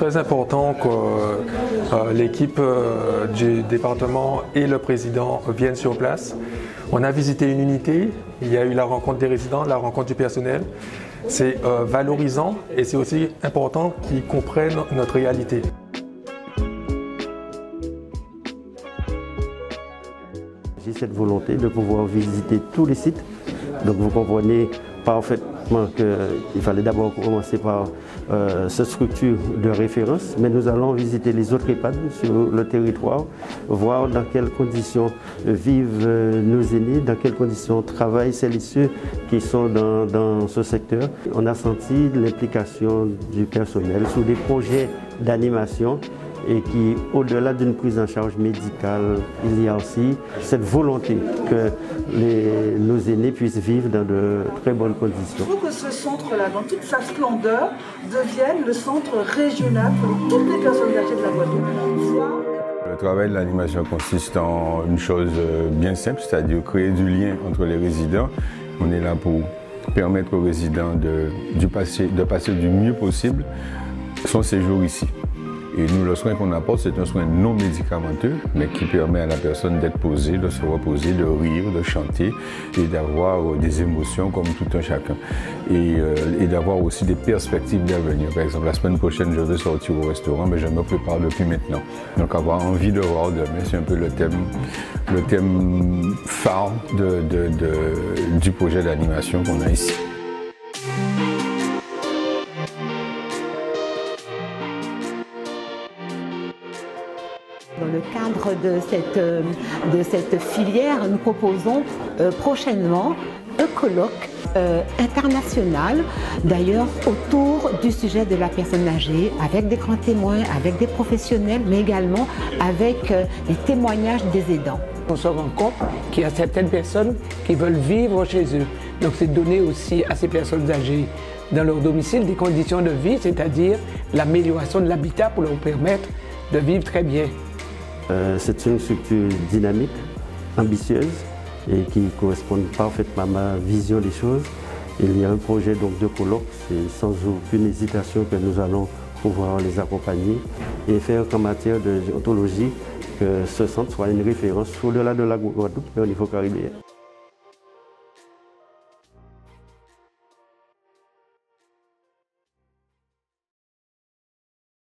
très important que l'équipe du département et le président viennent sur place. On a visité une unité, il y a eu la rencontre des résidents, la rencontre du personnel. C'est valorisant et c'est aussi important qu'ils comprennent notre réalité. J'ai cette volonté de pouvoir visiter tous les sites. Donc vous comprenez parfaitement qu'il fallait d'abord commencer par cette structure de référence, mais nous allons visiter les autres EHPAD sur le territoire, voir dans quelles conditions vivent nos aînés, dans quelles conditions travaillent celles et ceux qui sont dans ce secteur. On a senti l'implication du personnel sur des projets d'animation et qui, au-delà d'une prise en charge médicale, il y a aussi cette volonté que nos aînés puissent vivre dans de très bonnes conditions. Il faut que ce centre-là, dans toute sa splendeur, devienne le centre régional pour toutes les personnes âgées de la Guadeloupe. Le travail de l'animation consiste en une chose bien simple, c'est-à-dire créer du lien entre les résidents. On est là pour permettre aux résidents de passer du mieux possible son séjour ici. Et nous, le soin qu'on apporte, c'est un soin non médicamenteux, mais qui permet à la personne d'être posée, de se reposer, de rire, de chanter et d'avoir des émotions comme tout un chacun. Et d'avoir aussi des perspectives d'avenir. Par exemple, la semaine prochaine, je vais sortir au restaurant, mais je me prépare depuis maintenant. Donc avoir envie de voir demain, c'est un peu le thème phare du projet d'animation qu'on a ici. Dans le cadre de cette filière, nous proposons prochainement un colloque international, d'ailleurs autour du sujet de la personne âgée, avec des grands témoins, avec des professionnels, mais également avec les témoignages des aidants. On se rend compte qu'il y a certaines personnes qui veulent vivre chez eux. Donc c'est donner aussi à ces personnes âgées dans leur domicile des conditions de vie, c'est-à-dire l'amélioration de l'habitat pour leur permettre de vivre très bien. C'est une structure dynamique, ambitieuse et qui correspond parfaitement à ma vision des choses. Il y a un projet donc de colloque, c'est sans aucune hésitation que nous allons pouvoir les accompagner et faire qu'en matière de géontologie, que ce centre soit une référence au-delà de la Guadeloupe mais au niveau caribéen.